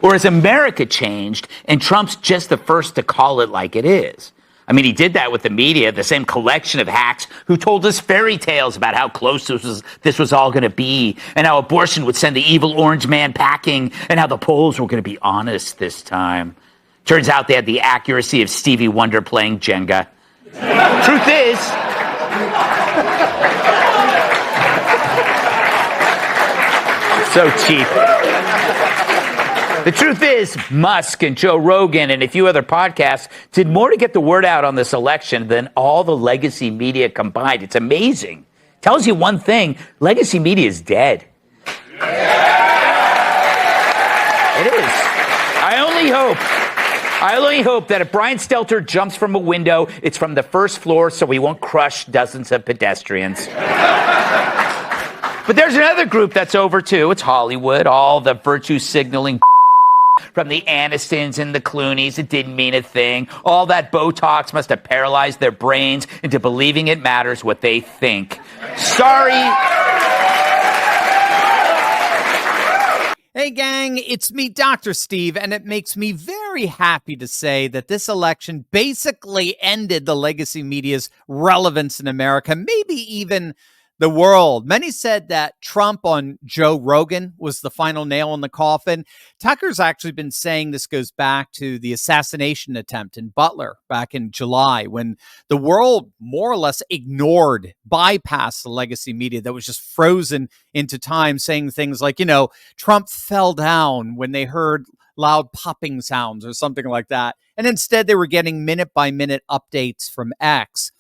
Or has America changed and Trump's just the first to call it like it is? I mean, he did that with the media, the same collection of hacks who told us fairy tales about how close this was all going to be, and how abortion would send the evil orange man packing, and how the polls were going to be honest this time. Turns out they had the accuracy of Stevie Wonder playing Jenga. Truth is, so cheap. The truth is, Musk and Joe Rogan and a few other podcasts did more to get the word out on this election than all the legacy media combined. It's amazing. Tells you one thing, legacy media is dead. It is. I only hope that if Brian Stelter jumps from a window, it's from the first floor so he won't crush dozens of pedestrians. But there's another group that's over, too. It's Hollywood, all the virtue signaling from the Anistons and the Clooneys. It didn't mean a thing. All that Botox must have paralyzed their brains into believing it matters what they think. Sorry. Hey, gang, it's me, Dr. Steve, and it makes me very happy to say that this election basically ended the legacy media's relevance in America, maybe even the world. Many said that Trump on Joe Rogan was the final nail in the coffin. Tucker's actually been saying this goes back to the assassination attempt in Butler back in July, when the world more or less bypassed the legacy media that was just frozen into time, saying things like, Trump fell down when they heard loud popping sounds or something like that. And instead, they were getting minute-by-minute updates from X.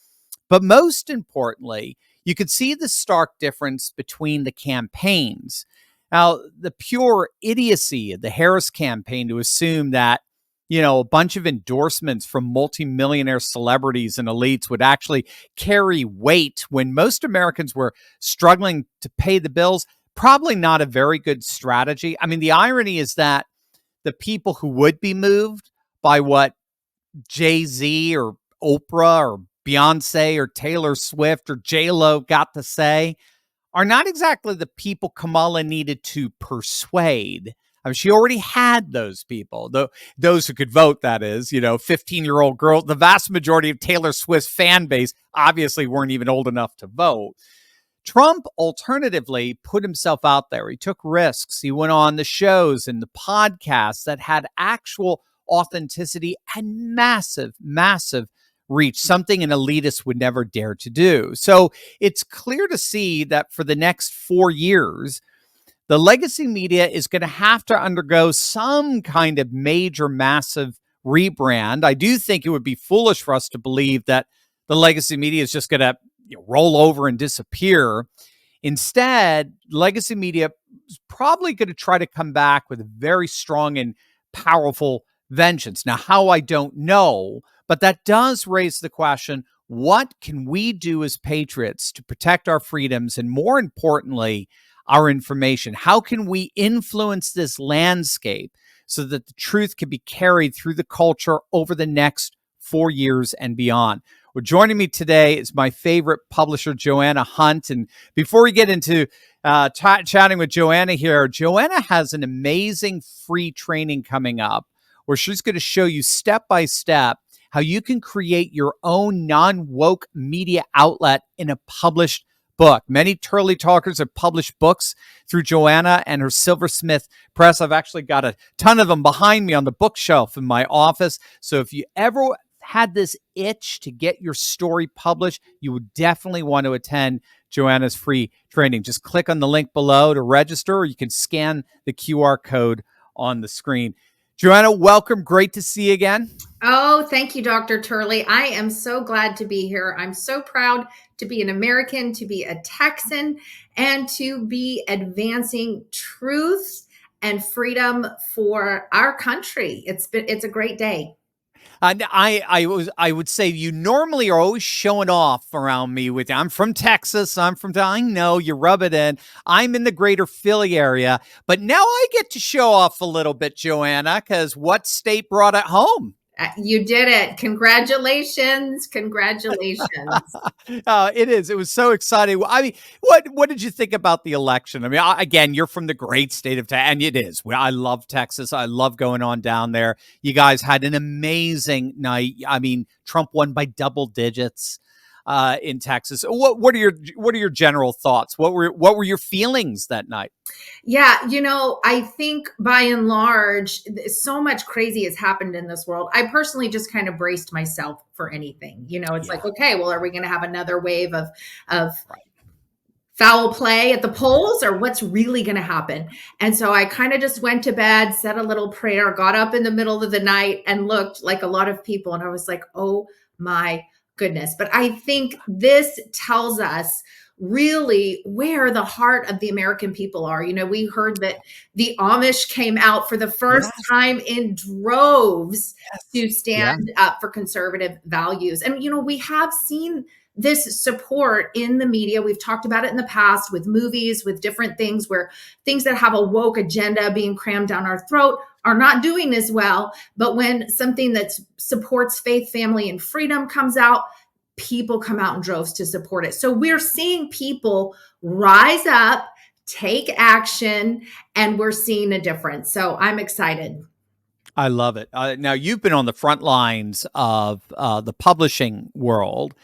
But most importantly, you could see the stark difference between the campaigns. Now, the pure idiocy of the Harris campaign to assume that, a bunch of endorsements from multimillionaire celebrities and elites would actually carry weight when most Americans were struggling to pay the bills, probably not a very good strategy. I mean, the irony is that the people who would be moved by what Jay-Z or Oprah or Beyonce or Taylor Swift or J-Lo got to say are not exactly the people Kamala needed to persuade. I mean, she already had those people, those who could vote, that is, 15-year-old girls. The vast majority of Taylor Swift's fan base obviously weren't even old enough to vote. Trump alternatively put himself out there. He took risks. He went on the shows and the podcasts that had actual authenticity and massive reach, something an elitist would never dare to do. So it's clear to see that for the next 4 years, the legacy media is going to have to undergo some kind of major, massive rebrand. I do think it would be foolish for us to believe that the legacy media is just going to roll over and disappear. Instead, legacy media is probably going to try to come back with a very strong and powerful vengeance. Now, how, I don't know, but that does raise the question, what can we do as patriots to protect our freedoms and, more importantly, our information? How can we influence this landscape so that the truth can be carried through the culture over the next 4 years and beyond? Well, joining me today is my favorite publisher, Joanna Hunt. And before we get into chatting with Joanna here, Joanna has an amazing free training coming up where she's going to show you step by step how you can create your own non-woke media outlet in a published book. Many Turley talkers have published books through Joanna and her Silversmith Press. I've actually got a ton of them behind me on the bookshelf in my office. So if you ever had this itch to get your story published, you would definitely want to attend Joanna's free training. Just click on the link below to register, or you can scan the QR code on the screen. Joanna, welcome. Great to see you again. Oh, thank you, Dr. Turley. I am so glad to be here. I'm so proud to be an American, to be a Texan, and to be advancing truth and freedom for our country. It's a great day. I would say you normally are always showing off around me with, I'm from Texas. I know you rub it in. I'm in the greater Philly area, but now I get to show off a little bit, Joanna, because what state brought it home? You did it. Congratulations. Congratulations. It is. It was so exciting. I mean, what did you think about the election? I mean, again, you're from the great state of Texas, and it is. I love Texas. I love going on down there. You guys had an amazing night. I mean, Trump won by double digits in Texas. What are your general thoughts? What were your feelings that night? Yeah, I think by and large, so much crazy has happened in this world. I personally just kind of braced myself for anything. It's like, okay, well, are we going to have another wave of foul play at the polls, or what's really going to happen? And so I kind of just went to bed, said a little prayer, got up in the middle of the night and looked like a lot of people. And I was like, oh my goodness. But I think this tells us really where the heart of the American people are. We heard that the Amish came out for the first time in droves to stand up for conservative values. And, we have seen this support in the media. We've talked about it in the past with movies, with different things where things that have a woke agenda being crammed down our throat are not doing as well. But when something that supports faith, family, and freedom comes out, people come out in droves to support it. So we're seeing people rise up, take action, and we're seeing a difference. So I'm excited. I love it. Now, you've been on the front lines of the publishing world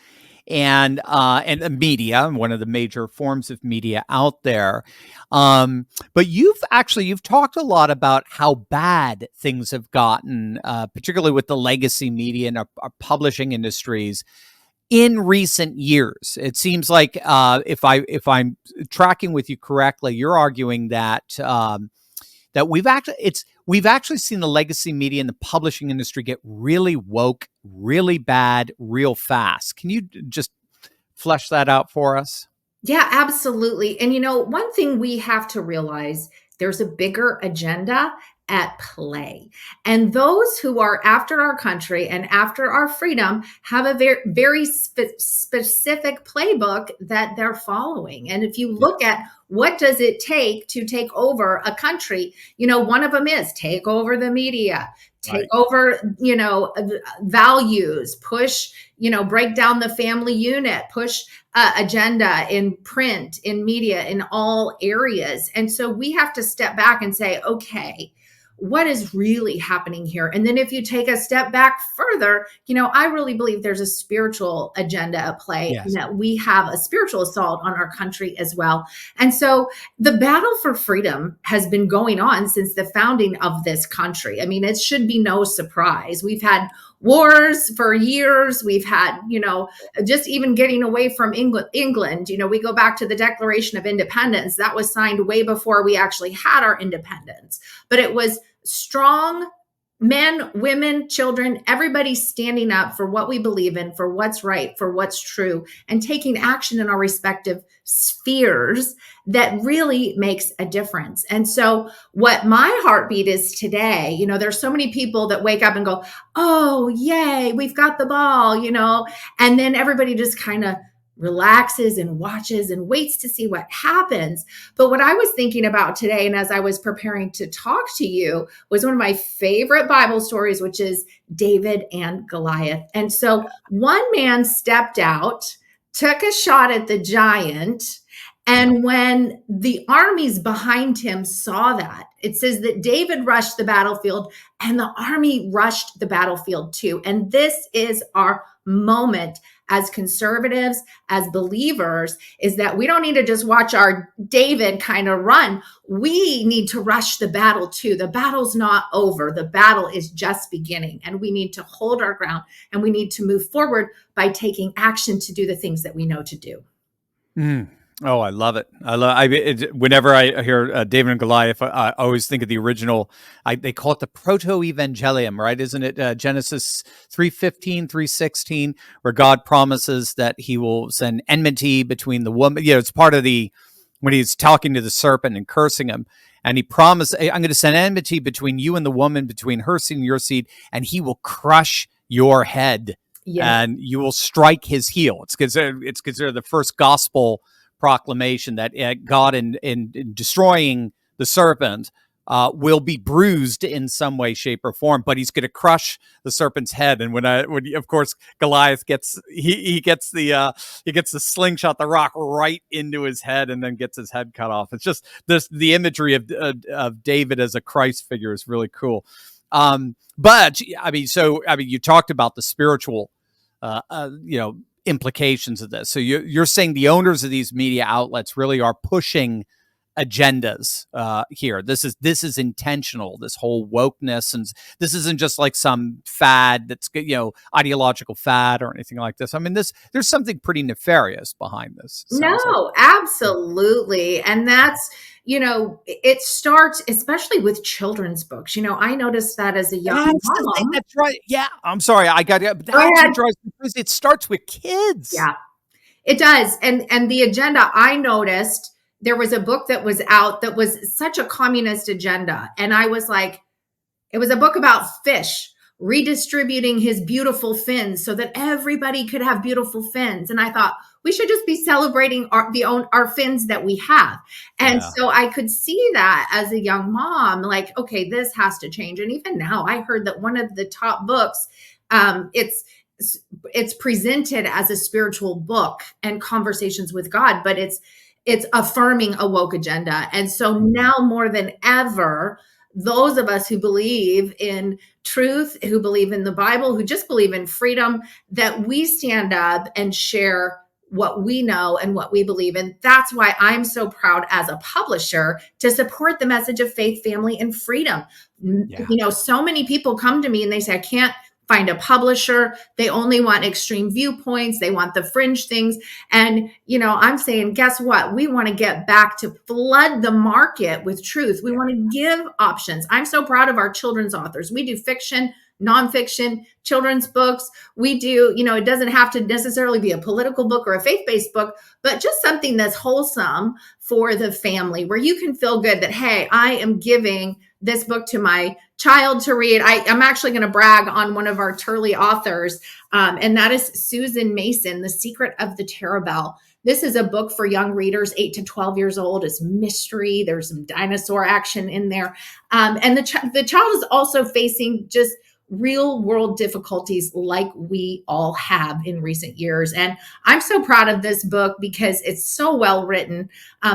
and the media, one of the major forms of media out there. But you've talked a lot about how bad things have gotten, particularly with the legacy media and our publishing industries in recent years. It seems like if I'm tracking with you correctly, you're arguing that that we've actually seen the legacy media and the publishing industry get really woke, really bad, real fast. Can you just flesh that out for us? Yeah, absolutely. And one thing we have to realize, there's a bigger agenda at play. And those who are after our country and after our freedom have a very, very specific playbook that they're following. And if you look at what does it take to take over a country, one of them is take over the media, take over, values, push, break down the family unit, push agenda in print, in media, in all areas. And so we have to step back and say, okay, what is really happening here? And then if you take a step back further, I really believe there's a spiritual agenda at play, and that we have a spiritual assault on our country as well. And so the battle for freedom has been going on since the founding of this country. I mean, it should be no surprise. We've had wars for years. We've had, just even getting away from England, we go back to the Declaration of Independence. That was signed way before we actually had our independence. But it was strong men, women, children, everybody standing up for what we believe in, for what's right, for what's true, and taking action in our respective spheres that really makes a difference. And so what my heartbeat is today, there's so many people that wake up and go, oh, yay, we've got the ball, and then everybody just kind of relaxes and watches and waits to see what happens. But what I was thinking about today, and as I was preparing to talk to you, was one of my favorite Bible stories, which is David and Goliath. And so one man stepped out, took a shot at the giant. And when the armies behind him saw that, it says that David rushed the battlefield and the army rushed the battlefield too. And this is our moment as conservatives, as believers, is that we don't need to just watch our David kind of run. We need to rush the battle too. The battle's not over. The battle is just beginning, and we need to hold our ground, and we need to move forward by taking action to do the things that we know to do. Oh, I love it. Whenever I hear David and Goliath, I always think of the original. They call it the proto-evangelium, right? Isn't it Genesis 3:15, 3:16, where God promises that he will send enmity between the woman. It's part of when he's talking to the serpent and cursing him. And he promised, I'm going to send enmity between you and the woman, between her seed and your seed, and he will crush your head. Yes. And you will strike his heel. It's considered the first gospel proclamation that God, in destroying the serpent, will be bruised in some way, shape, or form, but he's going to crush the serpent's head. And when of course Goliath gets he gets the slingshot, the rock right into his head, and then gets his head cut off. It's just the imagery of David as a Christ figure is really cool. But you talked about the spiritual, implications of this. So you're saying the owners of these media outlets really are pushing agendas here. This is intentional, this whole wokeness, and this isn't just like some fad that's ideological fad or anything like this. I mean, there's something pretty nefarious behind this. No, absolutely. And that's, it starts especially with children's books. I noticed that as a young mom. That's right. Yeah. I'm sorry. I got it. It starts with kids. Yeah, it does. And the agenda, I noticed there was a book that was out that was such a communist agenda. And I was like, it was a book about fish redistributing his beautiful fins so that everybody could have beautiful fins. And I thought we should just be celebrating our fins that we have. And so I could see that as a young mom, like, okay, this has to change. And even now I heard that one of the top books, it's presented as a spiritual book and conversations with God, but it's affirming a woke agenda. And so now more than ever, those of us who believe in truth, who believe in the Bible, who just believe in freedom, that we stand up and share what we know and what we believe in. That's why I'm so proud as a publisher to support the message of faith, family, and freedom. Yeah. So many people come to me and they say, I can't find a publisher. They only want extreme viewpoints. They want the fringe things. And, I'm saying, guess what? We want to get back to flood the market with truth. We want to give options. I'm so proud of our children's authors. We do fiction, nonfiction, children's books. We do, it doesn't have to necessarily be a political book or a faith-based book, but just something that's wholesome for the family where you can feel good that, hey, I am giving this book to my child to read. I'm actually going to brag on one of our Turley authors, and that is Susan Mason, The Secret of the Terabell. This is a book for young readers, 8 to 12 years old. It's mystery. There's some dinosaur action in there. And the child is also facing just real world difficulties like we all have in recent years. And I'm so proud of this book because it's so well written.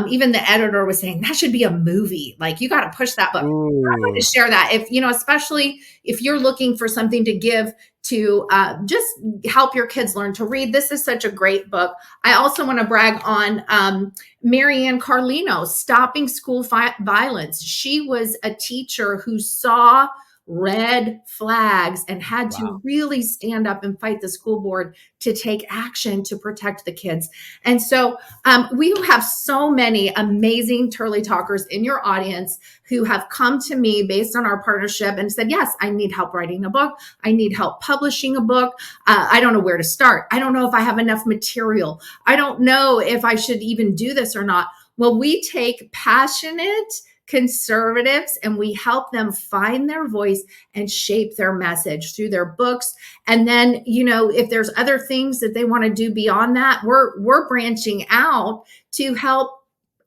Even the editor was saying that should be a movie. Like, you got to push that book. I'm going to share that especially if you're looking for something to give to just help your kids learn to read. This is such a great book. I also want to brag on Marianne Carlino, Stopping School Violence. She was a teacher who saw red flags and had to really stand up and fight the school board to take action to protect the kids. And so we have so many amazing Turley talkers in your audience who have come to me based on our partnership and said, yes, I need help writing a book. I need help publishing a book. I don't know where to start. I don't know if I have enough material. I don't know if I should even do this or not. Well, we take passionate conservatives and we help them find their voice and shape their message through their books. And then, if there's other things that they want to do beyond that, we're branching out to help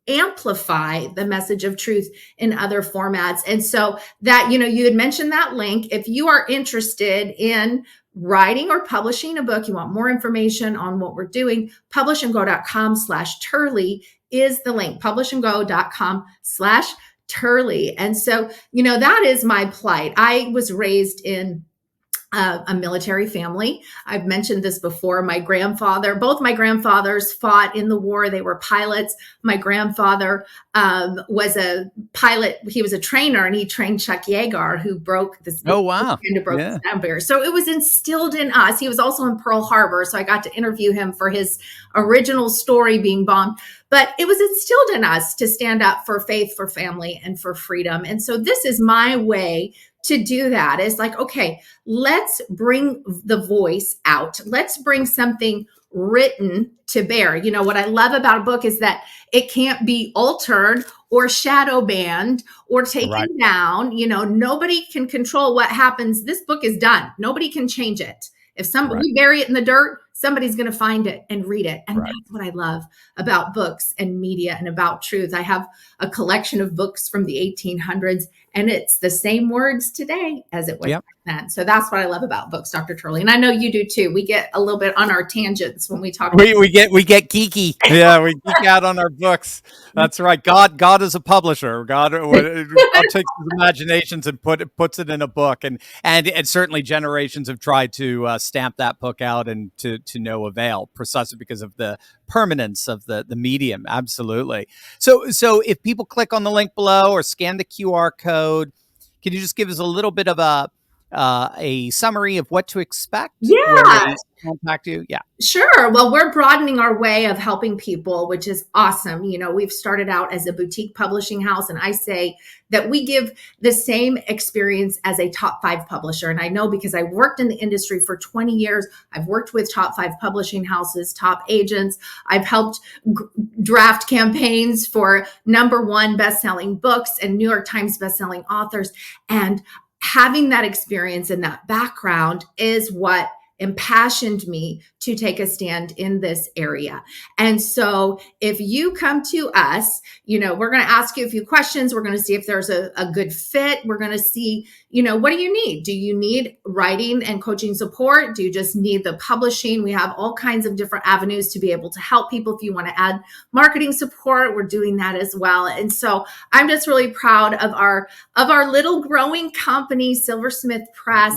amplify the message of truth in other formats. And so that, you had mentioned that link. If you are interested in writing or publishing a book, you want more information on what we're doing, publishandgo.com/Turley is the link, publishandgo.com/Turley. And so, that is my plight. I was raised in a military family. I've mentioned this before. Both my grandfathers fought in the war. They were pilots. My grandfather was a pilot. He was a trainer, and he trained Chuck Yeager, who broke this. Oh, wow. The sound barrier. So it was instilled in us. He was also in Pearl Harbor. So I got to interview him for his original story being bombed. But it was instilled in us to stand up for faith, for family, and for freedom. And so this is my way to do that. It's like, okay, let's bring the voice out. Let's bring something written to bear. What I love about a book is that it can't be altered or shadow banned or taken down. Nobody can control what happens. This book is done. Nobody can change it. If we bury it in the dirt, somebody's going to find it and read it. And Right. that's what I love about books and media and about truth. I have a collection of books from the 1800s, and it's the same words today as it was Yep. back then. So that's what I love about books, Dr. Turley. And I know you do too. We get a little bit on our tangents when we talk. We get geeky. Yeah, we geek out on our books. That's right. God is a publisher. God takes his imaginations and puts it in a book, and certainly generations have tried to stamp that book out, and to no avail, precisely because of the permanence of the medium. Absolutely. So if people click on the link below or scan the QR code, can you just give us a little bit of a summary of what to expect when Yeah. they contact you? Yeah. Sure. Well, we're broadening our way of helping people, which is awesome. You know, we've started out as a boutique publishing house, and I say that we give the same experience as a top 5 publisher. And I know because I worked in the industry for 20 years, I've worked with top 5 publishing houses, top agents. I've helped draft campaigns for #1 best-selling books and New York Times best-selling authors. And having that experience and that background is what impassioned me to take a stand in this area. And so if you come to us, you know, we're going to ask you a few questions. We're going to see if there's a good fit. We're going to see, you know, what do you need? Do you need writing and coaching support? Do you just need the publishing? We have all kinds of different avenues to be able to help people. If you want to add marketing support, we're doing that as well. And so I'm just really proud of our little growing company, Silversmith Press.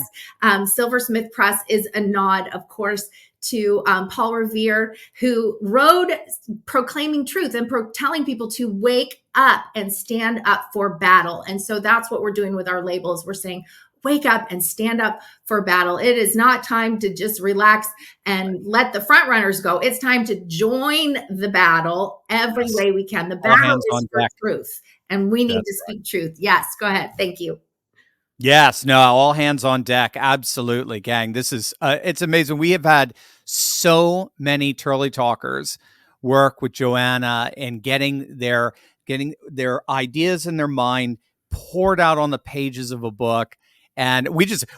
Silversmith Press is a nod, of course, to Paul Revere, who wrote proclaiming truth and telling people to wake up and stand up for battle. And so that's what we're doing with our labels. We're saying, wake up and stand up for battle. It is not time to just relax and let the front runners go. It's time to join the battle every way we can. The battle is for truth, and we need to speak truth. Yes, go ahead. Thank you. Yes, no, all hands on deck. Absolutely, gang. This is, it's amazing. We have had so many Turley talkers work with Joanna and getting their ideas in their mind poured out on the pages of a book. And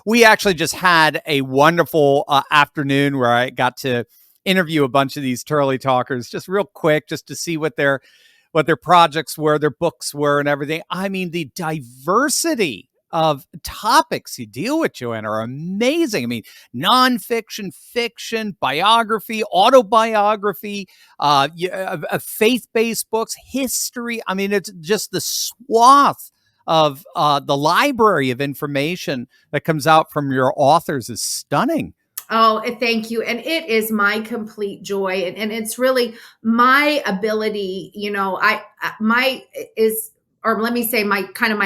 we actually just had a wonderful afternoon where I got to interview a bunch of these Turley talkers just real quick, just to see what their projects were, their books were, and everything. I mean, the diversity of topics you deal with, Joanna, are amazing. I mean, nonfiction, fiction, biography, autobiography, faith-based books, history. I mean, it's just the swath of the library of information that comes out from your authors is stunning. Oh, thank you. And it is my complete joy. And it's really my ability, you know, my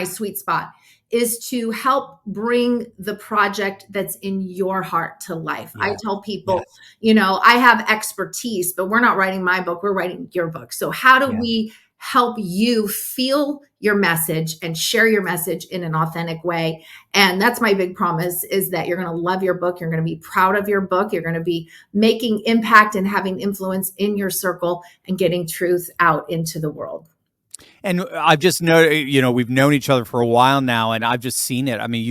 sweet spot is to help bring the project that's in your heart to life. Yeah. I tell people, you know, I have expertise, but we're not writing my book, we're writing your book. So how do we help you feel your message and share your message in an authentic way? And that's my big promise, is that you're going to love your book. You're going to be proud of your book. You're going to be making impact and having influence in your circle and getting truth out into the world. And I've just noticed, you know, we've known each other for a while now, and I've just seen it. I mean,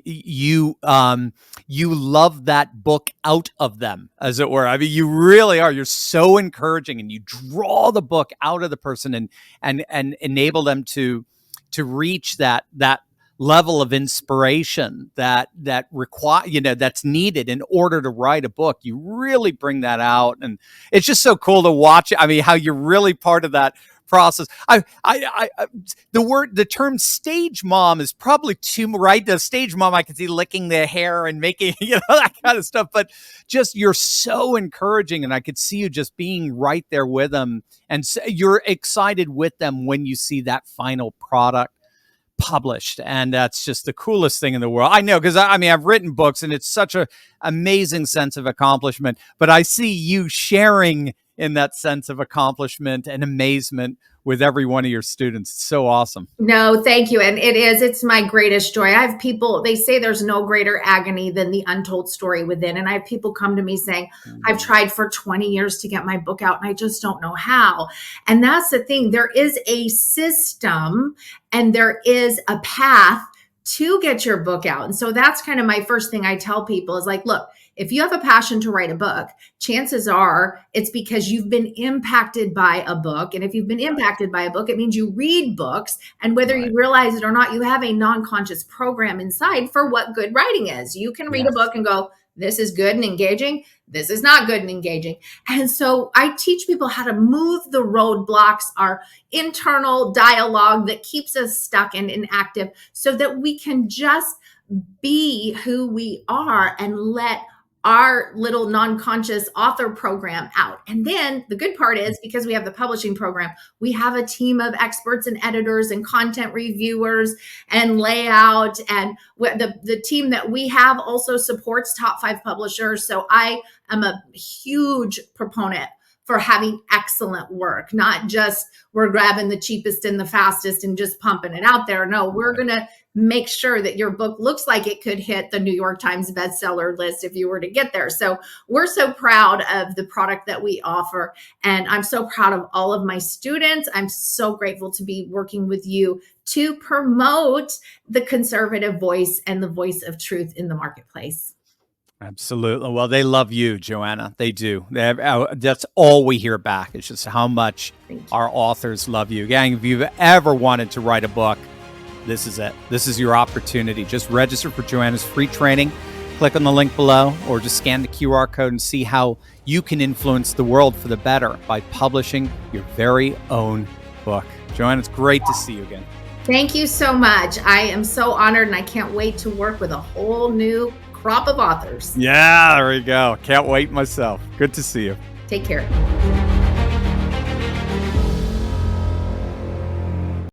you love that book out of them, as it were. I mean, you really are. You're so encouraging, and you draw the book out of the person and enable them to reach that level of inspiration that require, you know, that's needed in order to write a book. You really bring that out, and it's just so cool to watch. I mean, how you're really part of that process. The term stage mom is probably too right. The stage mom, I can see licking their hair and making, you know, that kind of stuff, but just, you're so encouraging, and I could see you just being right there with them, and you're excited with them when you see that final product published. And that's just the coolest thing in the world. I know, because I mean, I've written books, and it's such an amazing sense of accomplishment, but I see you sharing in that sense of accomplishment and amazement with every one of your students. It's so awesome. No, thank you. And it's my greatest joy. I have people, they say there's no greater agony than the untold story within. And I have people come to me saying, I've tried for 20 years to get my book out, and I just don't know how. And that's the thing. There is a system, and there is a path to get your book out. And so that's kind of my first thing I tell people is like, look, if you have a passion to write a book, chances are it's because you've been impacted by a book. And if you've been impacted by a book, it means you read books. And whether you realize it or not, you have a non-conscious program inside for what good writing is. You can read a book and go, this is good and engaging. This is not good and engaging. And so I teach people how to move the roadblocks, our internal dialogue that keeps us stuck and inactive, so that we can just be who we are and let our little non-conscious author program out. And then the good part is, because we have the publishing program, we have a team of experts and editors and content reviewers and layout. And the team that we have also supports top 5 publishers. So I am a huge proponent for having excellent work, not just we're grabbing the cheapest and the fastest and just pumping it out there. No, we're going to make sure that your book looks like it could hit the New York Times bestseller list if you were to get there. So we're so proud of the product that we offer. And I'm so proud of all of my students. I'm so grateful to be working with you to promote the conservative voice and the voice of truth in the marketplace. Absolutely. Well, they love you, Joanna. They do. That's all we hear back. It's just how much our authors love you. Gang, if you've ever wanted to write a book, this is it. This is your opportunity. Just register for Joanna's free training. Click on the link below, or just scan the QR code and see how you can influence the world for the better by publishing your very own book. Joanna, it's great to see you again. Thank you so much. I am so honored, and I can't wait to work with a whole new crop of authors. Yeah, there we go. Can't wait myself. Good to see you. Take care.